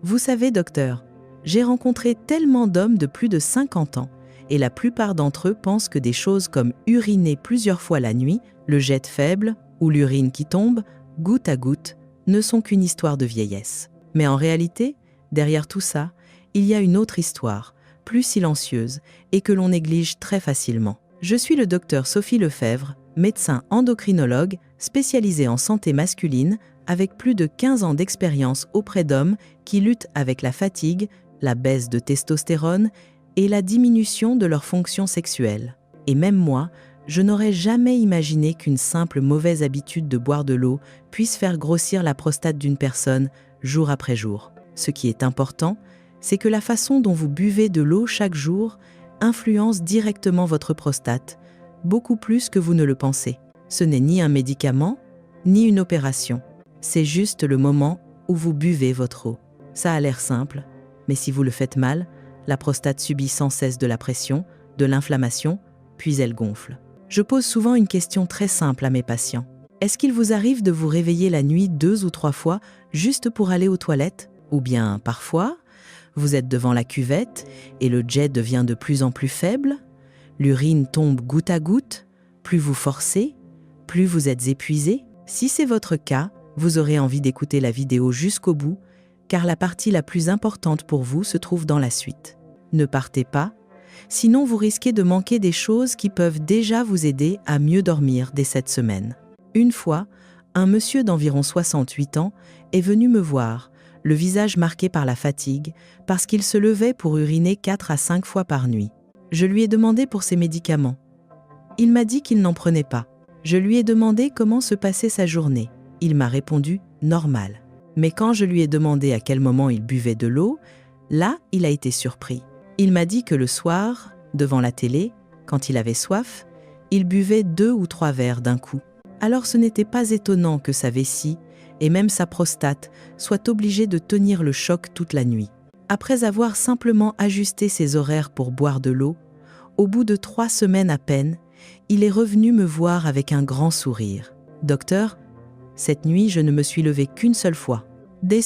Vous savez, docteur, j'ai rencontré tellement d'hommes de plus de 50 ans, et la plupart d'entre eux pensent que des choses comme uriner plusieurs fois la nuit, le jet faible ou l'urine qui tombe, goutte à goutte, ne sont qu'une histoire de vieillesse. Mais en réalité, derrière tout ça, il y a une autre histoire, plus silencieuse et que l'on néglige très facilement. Je suis le docteur Sophie Lefebvre, médecin endocrinologue spécialisée en santé masculine avec plus de 15 ans d'expérience auprès d'hommes qui luttent avec la fatigue, la baisse de testostérone et la diminution de leur fonction sexuelle. Et même moi, je n'aurais jamais imaginé qu'une simple mauvaise habitude de boire de l'eau puisse faire grossir la prostate d'une personne jour après jour. Ce qui est important, c'est que la façon dont vous buvez de l'eau chaque jour influence directement votre prostate, beaucoup plus que vous ne le pensez. Ce n'est ni un médicament, ni une opération. C'est juste le moment où vous buvez votre eau. Ça a l'air simple, mais si vous le faites mal, la prostate subit sans cesse de la pression, de l'inflammation, puis elle gonfle. Je pose souvent une question très simple à mes patients. Est-ce qu'il vous arrive de vous réveiller la nuit 2 ou 3 fois juste pour aller aux toilettes? Ou bien, parfois, vous êtes devant la cuvette et le jet devient de plus en plus faible? L'urine tombe goutte à goutte? Plus vous forcez, plus vous êtes épuisé? Si c'est votre cas, vous aurez envie d'écouter la vidéo jusqu'au bout, car la partie la plus importante pour vous se trouve dans la suite. Ne partez pas, sinon vous risquez de manquer des choses qui peuvent déjà vous aider à mieux dormir dès cette semaine. Une fois, un monsieur d'environ 68 ans est venu me voir, le visage marqué par la fatigue, parce qu'il se levait pour uriner 4 à 5 fois par nuit. Je lui ai demandé pour ses médicaments. Il m'a dit qu'il n'en prenait pas. Je lui ai demandé comment se passait sa journée. Il m'a répondu « normal ». Mais quand je lui ai demandé à quel moment il buvait de l'eau, là, il a été surpris. Il m'a dit que le soir, devant la télé, quand il avait soif, il buvait 2 ou 3 verres d'un coup. Alors ce n'était pas étonnant que sa vessie, et même sa prostate, soient obligées de tenir le choc toute la nuit. Après avoir simplement ajusté ses horaires pour boire de l'eau, au bout de 3 semaines à peine, il est revenu me voir avec un grand sourire. « Docteur, cette nuit, je ne me suis levé qu'une seule fois. » Des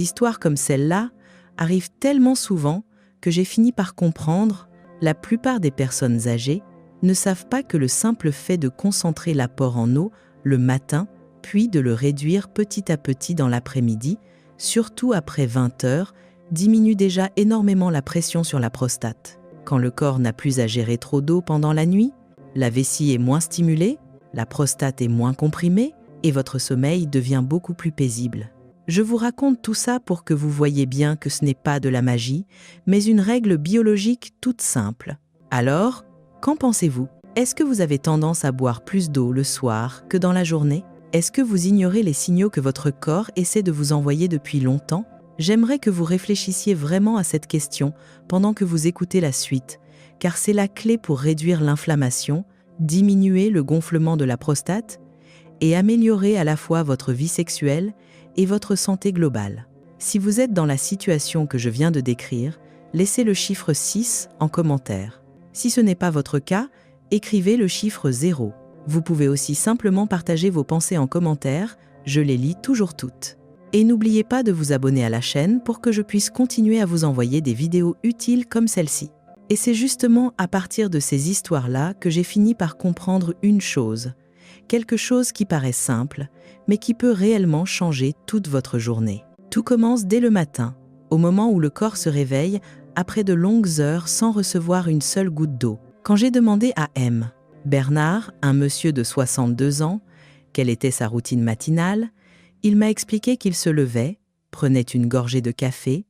histoires comme celle-là arrivent tellement souvent que j'ai fini par comprendre, la plupart des personnes âgées ne savent pas que le simple fait de concentrer l'apport en eau le matin, puis de le réduire petit à petit dans l'après-midi, surtout après 20 heures, diminue déjà énormément la pression sur la prostate. Quand le corps n'a plus à gérer trop d'eau pendant la nuit, la vessie est moins stimulée, la prostate est moins comprimée et votre sommeil devient beaucoup plus paisible. Je vous raconte tout ça pour que vous voyez bien que ce n'est pas de la magie, mais une règle biologique toute simple. Alors, qu'en pensez-vous? Est-ce que vous avez tendance à boire plus d'eau le soir que dans la journée? Est-ce que vous ignorez les signaux que votre corps essaie de vous envoyer depuis longtemps? J'aimerais que vous réfléchissiez vraiment à cette question pendant que vous écoutez la suite, car c'est la clé pour réduire l'inflammation, diminuer le gonflement de la prostate et améliorer à la fois votre vie sexuelle et votre santé globale. Si vous êtes dans la situation que je viens de décrire, laissez le chiffre 6 en commentaire. Si ce n'est pas votre cas, écrivez le chiffre 0. Vous pouvez aussi simplement partager vos pensées en commentaire, je les lis toujours toutes. Et n'oubliez pas de vous abonner à la chaîne pour que je puisse continuer à vous envoyer des vidéos utiles comme celle-ci. Et c'est justement à partir de ces histoires-là que j'ai fini par comprendre une chose, quelque chose qui paraît simple, mais qui peut réellement changer toute votre journée. Tout commence dès le matin, au moment où le corps se réveille après de longues heures sans recevoir une seule goutte d'eau. Quand j'ai demandé à Bernard, un monsieur de 62 ans, quelle était sa routine matinale, il m'a expliqué qu'il se levait, prenait une gorgée de café,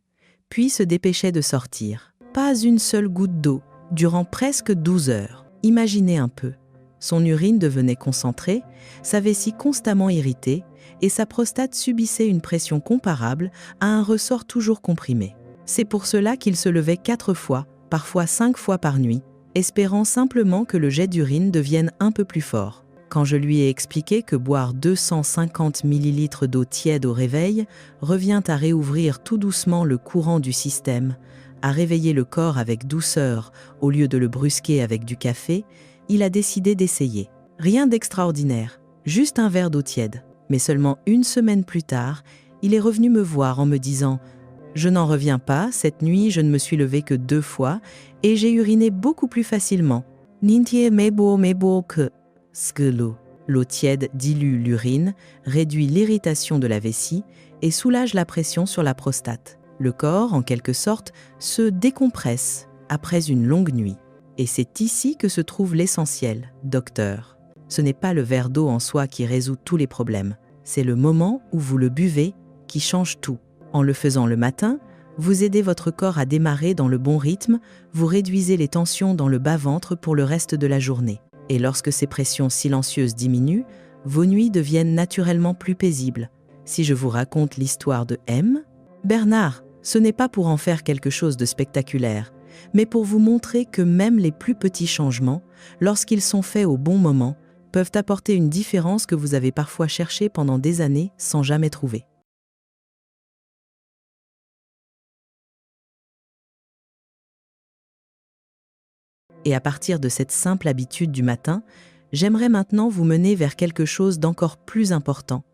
puis se dépêchait de sortir. Pas une seule goutte d'eau, durant presque 12 heures. Imaginez un peu. Son urine devenait concentrée, sa vessie constamment irritée, et sa prostate subissait une pression comparable à un ressort toujours comprimé. C'est pour cela qu'il se levait 4 fois, parfois 5 fois par nuit, espérant simplement que le jet d'urine devienne un peu plus fort. Quand je lui ai expliqué que boire 250 ml d'eau tiède au réveil revient à réouvrir tout doucement le courant du système, à réveiller le corps avec douceur au lieu de le brusquer avec du café, il a décidé d'essayer. Rien d'extraordinaire, juste un verre d'eau tiède. Mais seulement une semaine plus tard, il est revenu me voir en me disant « Je n'en reviens pas, cette nuit je ne me suis levé que 2 fois et j'ai uriné beaucoup plus facilement. Nintie mebo que skelo. » L'eau tiède dilue l'urine, réduit l'irritation de la vessie et soulage la pression sur la prostate. Le corps, en quelque sorte, se décompresse après une longue nuit. Et c'est ici que se trouve l'essentiel, docteur. Ce n'est pas le verre d'eau en soi qui résout tous les problèmes. C'est le moment où vous le buvez qui change tout. En le faisant le matin, vous aidez votre corps à démarrer dans le bon rythme, vous réduisez les tensions dans le bas-ventre pour le reste de la journée. Et lorsque ces pressions silencieuses diminuent, vos nuits deviennent naturellement plus paisibles. Si je vous raconte l'histoire de M, Bernard, ce n'est pas pour en faire quelque chose de spectaculaire, mais pour vous montrer que même les plus petits changements, lorsqu'ils sont faits au bon moment, peuvent apporter une différence que vous avez parfois cherchée pendant des années sans jamais trouver. Et à partir de cette simple habitude du matin, j'aimerais maintenant vous mener vers quelque chose d'encore plus important,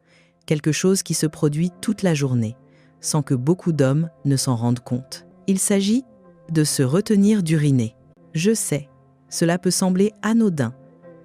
quelque chose qui se produit toute la journée, sans que beaucoup d'hommes ne s'en rendent compte. Il s'agit de se retenir d'uriner. Je sais, cela peut sembler anodin,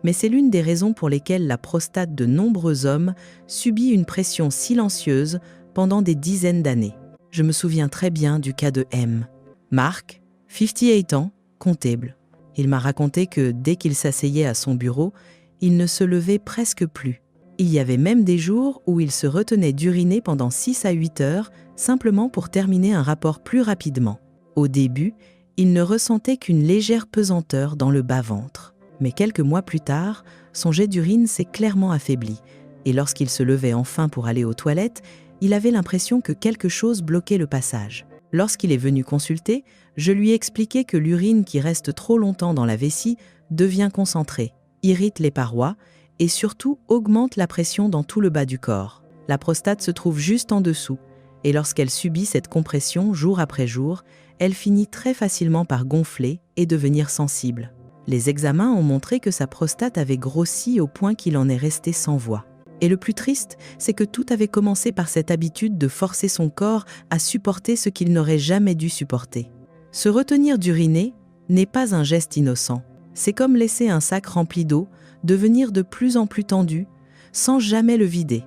mais c'est l'une des raisons pour lesquelles la prostate de nombreux hommes subit une pression silencieuse pendant des dizaines d'années. Je me souviens très bien du cas de M. Marc, 58 ans, comptable. Il m'a raconté que dès qu'il s'asseyait à son bureau, il ne se levait presque plus. Il y avait même des jours où il se retenait d'uriner pendant 6 à 8 heures, simplement pour terminer un rapport plus rapidement. Au début, il ne ressentait qu'une légère pesanteur dans le bas-ventre. Mais quelques mois plus tard, son jet d'urine s'est clairement affaibli. Et lorsqu'il se levait enfin pour aller aux toilettes, il avait l'impression que quelque chose bloquait le passage. Lorsqu'il est venu consulter, je lui ai expliqué que l'urine qui reste trop longtemps dans la vessie devient concentrée, irrite les parois et surtout augmente la pression dans tout le bas du corps. La prostate se trouve juste en dessous et lorsqu'elle subit cette compression jour après jour, elle finit très facilement par gonfler et devenir sensible. Les examens ont montré que sa prostate avait grossi au point qu'il en est resté sans voix. Et le plus triste, c'est que tout avait commencé par cette habitude de forcer son corps à supporter ce qu'il n'aurait jamais dû supporter. Se retenir d'uriner n'est pas un geste innocent. C'est comme laisser un sac rempli d'eau devenir de plus en plus tendu, sans jamais le vider.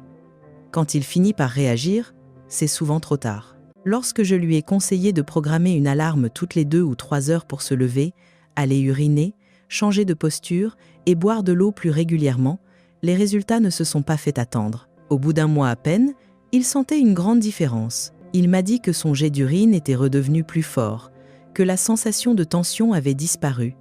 Quand il finit par réagir, c'est souvent trop tard. Lorsque je lui ai conseillé de programmer une alarme toutes les 2 ou 3 heures pour se lever, aller uriner, changer de posture et boire de l'eau plus régulièrement, les résultats ne se sont pas fait attendre. Au bout d'un mois à peine, il sentait une grande différence. Il m'a dit que son jet d'urine était redevenu plus fort, que la sensation de tension avait disparu,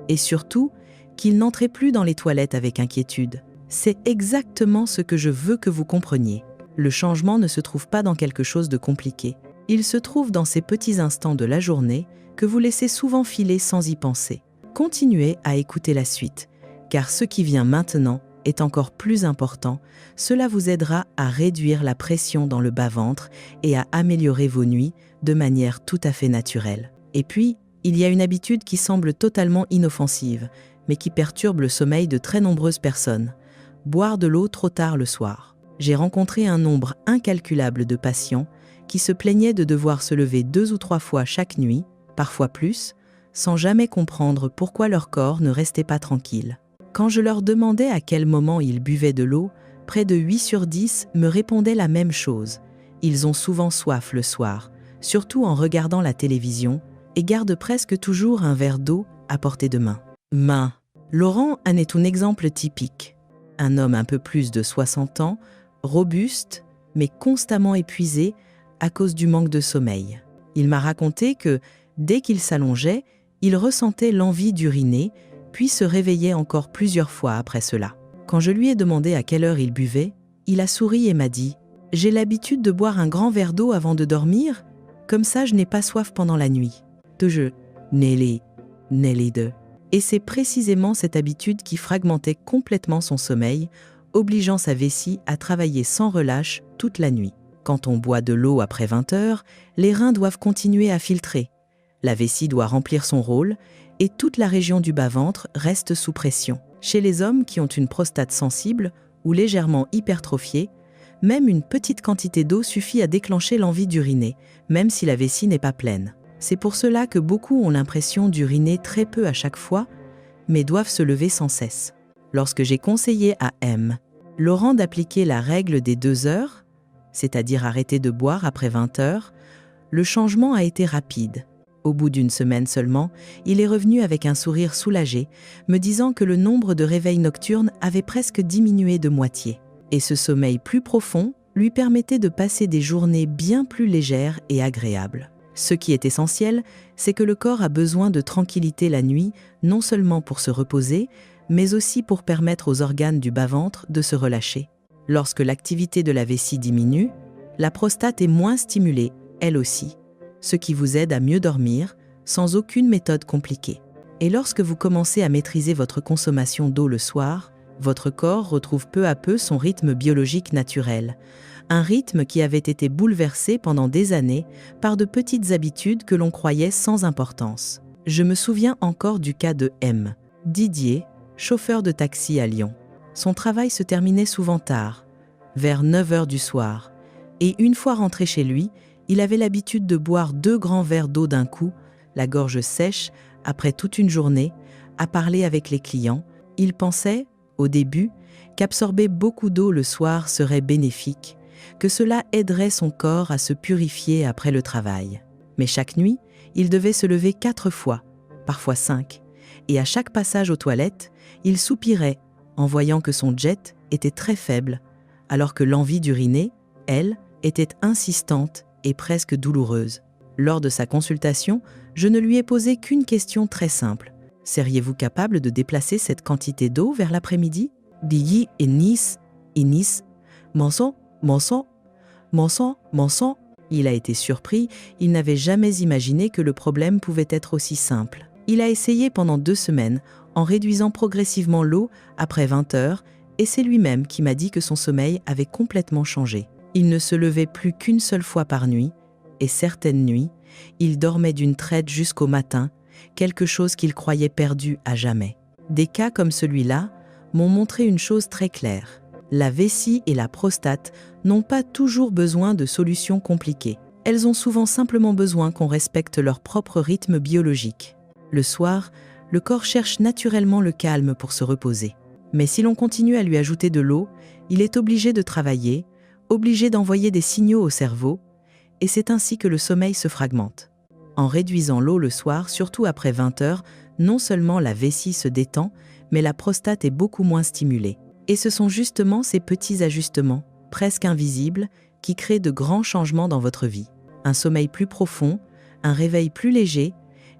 et surtout qu'il n'entrait plus dans les toilettes avec inquiétude. C'est exactement ce que je veux que vous compreniez. Le changement ne se trouve pas dans quelque chose de compliqué. Il se trouve dans ces petits instants de la journée que vous laissez souvent filer sans y penser. Continuez à écouter la suite, car ce qui vient maintenant est encore plus important, cela vous aidera à réduire la pression dans le bas-ventre et à améliorer vos nuits de manière tout à fait naturelle. Et puis, il y a une habitude qui semble totalement inoffensive, mais qui perturbe le sommeil de très nombreuses personnes. Boire de l'eau trop tard le soir. J'ai rencontré un nombre incalculable de patients qui se plaignaient de devoir se lever 2 ou 3 fois chaque nuit, parfois plus, sans jamais comprendre pourquoi leur corps ne restait pas tranquille. Quand je leur demandais à quel moment ils buvaient de l'eau, près de 8 sur 10 me répondaient la même chose. Ils ont souvent soif le soir, surtout en regardant la télévision, et gardent presque toujours un verre d'eau à portée de main. Laurent en est un exemple typique. Un homme un peu plus de 60 ans, robuste, mais constamment épuisé à cause du manque de sommeil. Il m'a raconté que, dès qu'il s'allongeait, il ressentait l'envie d'uriner, puis se réveillait encore plusieurs fois après cela. Quand je lui ai demandé à quelle heure il buvait, il a souri et m'a dit « J'ai l'habitude de boire un grand verre d'eau avant de dormir, comme ça je n'ai pas soif pendant la nuit. » Nelly deux. Et c'est précisément cette habitude qui fragmentait complètement son sommeil, obligeant sa vessie à travailler sans relâche toute la nuit. Quand on boit de l'eau après 20 heures, les reins doivent continuer à filtrer. La vessie doit remplir son rôle et toute la région du bas-ventre reste sous pression. Chez les hommes qui ont une prostate sensible ou légèrement hypertrophiée, même une petite quantité d'eau suffit à déclencher l'envie d'uriner, même si la vessie n'est pas pleine. C'est pour cela que beaucoup ont l'impression d'uriner très peu à chaque fois, mais doivent se lever sans cesse. Lorsque j'ai conseillé à M. Laurent d'appliquer la règle des 2 heures, c'est-à-dire arrêter de boire après 20 heures, le changement a été rapide. Au bout d'une semaine seulement, il est revenu avec un sourire soulagé, me disant que le nombre de réveils nocturnes avait presque diminué de moitié. Et ce sommeil plus profond lui permettait de passer des journées bien plus légères et agréables. Ce qui est essentiel, c'est que le corps a besoin de tranquillité la nuit, non seulement pour se reposer, mais aussi pour permettre aux organes du bas-ventre de se relâcher. Lorsque l'activité de la vessie diminue, la prostate est moins stimulée, elle aussi, ce qui vous aide à mieux dormir, sans aucune méthode compliquée. Et lorsque vous commencez à maîtriser votre consommation d'eau le soir, votre corps retrouve peu à peu son rythme biologique naturel, un rythme qui avait été bouleversé pendant des années par de petites habitudes que l'on croyait sans importance. Je me souviens encore du cas de M. Didier, chauffeur de taxi à Lyon. Son travail se terminait souvent tard, vers 9 heures du soir, et une fois rentré chez lui, il avait l'habitude de boire 2 grands verres d'eau d'un coup, la gorge sèche, après toute une journée, à parler avec les clients. Il pensait, au début, qu'absorber beaucoup d'eau le soir serait bénéfique, que cela aiderait son corps à se purifier après le travail. Mais chaque nuit, il devait se lever 4 fois, parfois 5, et à chaque passage aux toilettes, il soupirait en voyant que son jet était très faible, alors que l'envie d'uriner, elle, était insistante et presque douloureuse. Lors de sa consultation, je ne lui ai posé qu'une question très simple. Seriez-vous capable de déplacer cette quantité d'eau vers l'après-midi? Billy et Nice, Manson. Il a été surpris, il n'avait jamais imaginé que le problème pouvait être aussi simple. Il a essayé pendant 2 semaines, en réduisant progressivement l'eau après 20 heures, et c'est lui-même qui m'a dit que son sommeil avait complètement changé. Il ne se levait plus qu'une seule fois par nuit, et certaines nuits, il dormait d'une traite jusqu'au matin, quelque chose qu'il croyait perdu à jamais. Des cas comme celui-là m'ont montré une chose très claire. La vessie et la prostate n'ont pas toujours besoin de solutions compliquées. Elles ont souvent simplement besoin qu'on respecte leur propre rythme biologique. Le soir, le corps cherche naturellement le calme pour se reposer. Mais si l'on continue à lui ajouter de l'eau, il est obligé de travailler, obligé d'envoyer des signaux au cerveau, et c'est ainsi que le sommeil se fragmente. En réduisant l'eau le soir, surtout après 20 heures, non seulement la vessie se détend, mais la prostate est beaucoup moins stimulée. Et ce sont justement ces petits ajustements, presque invisibles, qui créent de grands changements dans votre vie. Un sommeil plus profond, un réveil plus léger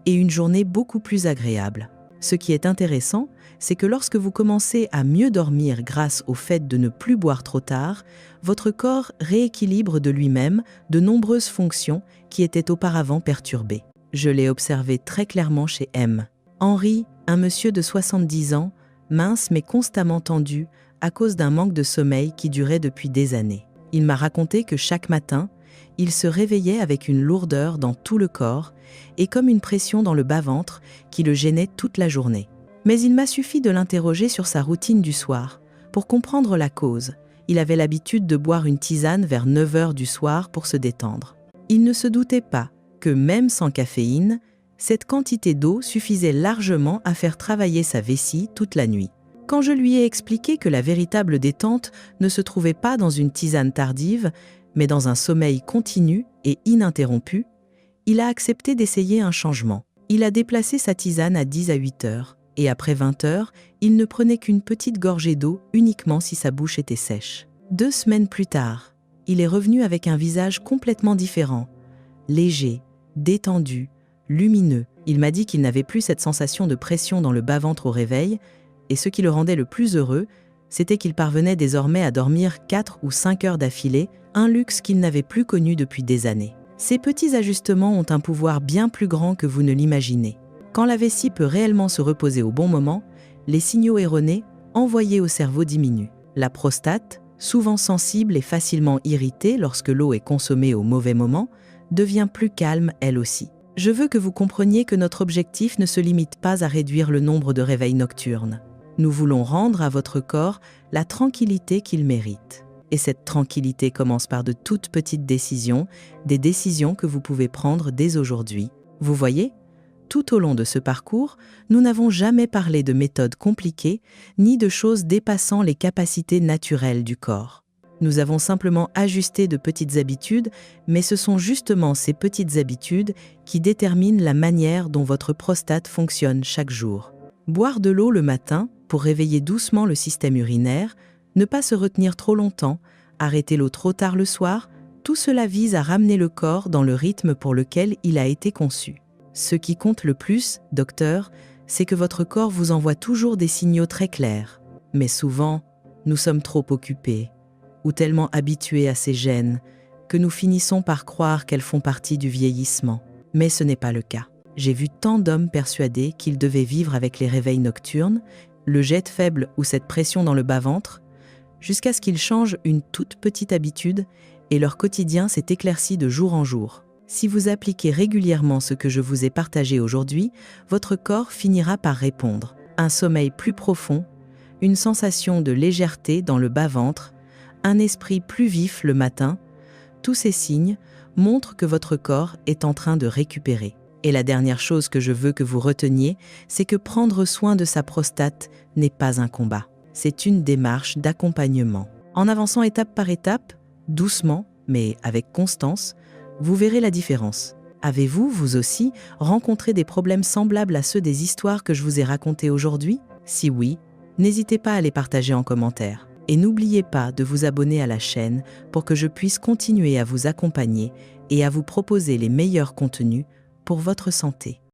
et une journée beaucoup plus agréable. Ce qui est intéressant, c'est que lorsque vous commencez à mieux dormir grâce au fait de ne plus boire trop tard, votre corps rééquilibre de lui-même de nombreuses fonctions qui étaient auparavant perturbées. Je l'ai observé très clairement chez M. Henri, un monsieur de 70 ans, mince mais constamment tendu à cause d'un manque de sommeil qui durait depuis des années. Il m'a raconté que chaque matin, il se réveillait avec une lourdeur dans tout le corps et comme une pression dans le bas-ventre qui le gênait toute la journée. Mais il m'a suffi de l'interroger sur sa routine du soir pour comprendre la cause. Il avait l'habitude de boire une tisane vers 9 heures du soir pour se détendre. Il ne se doutait pas que même sans caféine, cette quantité d'eau suffisait largement à faire travailler sa vessie toute la nuit. Quand je lui ai expliqué que la véritable détente ne se trouvait pas dans une tisane tardive, mais dans un sommeil continu et ininterrompu, il a accepté d'essayer un changement. Il a déplacé sa tisane à 10 à 8 heures, et après 20 heures, il ne prenait qu'une petite gorgée d'eau uniquement si sa bouche était sèche. 2 semaines plus tard, il est revenu avec un visage complètement différent, léger, détendu, lumineux. Il m'a dit qu'il n'avait plus cette sensation de pression dans le bas-ventre au réveil, et ce qui le rendait le plus heureux, c'était qu'il parvenait désormais à dormir 4 ou 5 heures d'affilée, un luxe qu'il n'avait plus connu depuis des années. Ces petits ajustements ont un pouvoir bien plus grand que vous ne l'imaginez. Quand la vessie peut réellement se reposer au bon moment, les signaux erronés envoyés au cerveau diminuent. La prostate, souvent sensible et facilement irritée lorsque l'eau est consommée au mauvais moment, devient plus calme elle aussi. Je veux que vous compreniez que notre objectif ne se limite pas à réduire le nombre de réveils nocturnes. Nous voulons rendre à votre corps la tranquillité qu'il mérite. Et cette tranquillité commence par de toutes petites décisions, des décisions que vous pouvez prendre dès aujourd'hui. Vous voyez ? Tout au long de ce parcours, nous n'avons jamais parlé de méthodes compliquées, ni de choses dépassant les capacités naturelles du corps. Nous avons simplement ajusté de petites habitudes, mais ce sont justement ces petites habitudes qui déterminent la manière dont votre prostate fonctionne chaque jour. Boire de l'eau le matin pour réveiller doucement le système urinaire, ne pas se retenir trop longtemps, arrêter l'eau trop tard le soir, tout cela vise à ramener le corps dans le rythme pour lequel il a été conçu. Ce qui compte le plus, docteur, c'est que votre corps vous envoie toujours des signaux très clairs. Mais souvent, nous sommes trop occupés ou tellement habitués à ces gènes que nous finissons par croire qu'elles font partie du vieillissement. Mais ce n'est pas le cas. J'ai vu tant d'hommes persuadés qu'ils devaient vivre avec les réveils nocturnes, le jet faible ou cette pression dans le bas-ventre, jusqu'à ce qu'ils changent une toute petite habitude et leur quotidien s'est éclairci de jour en jour. Si vous appliquez régulièrement ce que je vous ai partagé aujourd'hui, votre corps finira par répondre. Un sommeil plus profond, une sensation de légèreté dans le bas-ventre, un esprit plus vif le matin, tous ces signes montrent que votre corps est en train de récupérer. Et la dernière chose que je veux que vous reteniez, c'est que prendre soin de sa prostate n'est pas un combat. C'est une démarche d'accompagnement. En avançant étape par étape, doucement, mais avec constance, vous verrez la différence. Avez-vous, vous aussi, rencontré des problèmes semblables à ceux des histoires que je vous ai racontées aujourd'hui ? Si oui, n'hésitez pas à les partager en commentaire. Et n'oubliez pas de vous abonner à la chaîne pour que je puisse continuer à vous accompagner et à vous proposer les meilleurs contenus pour votre santé.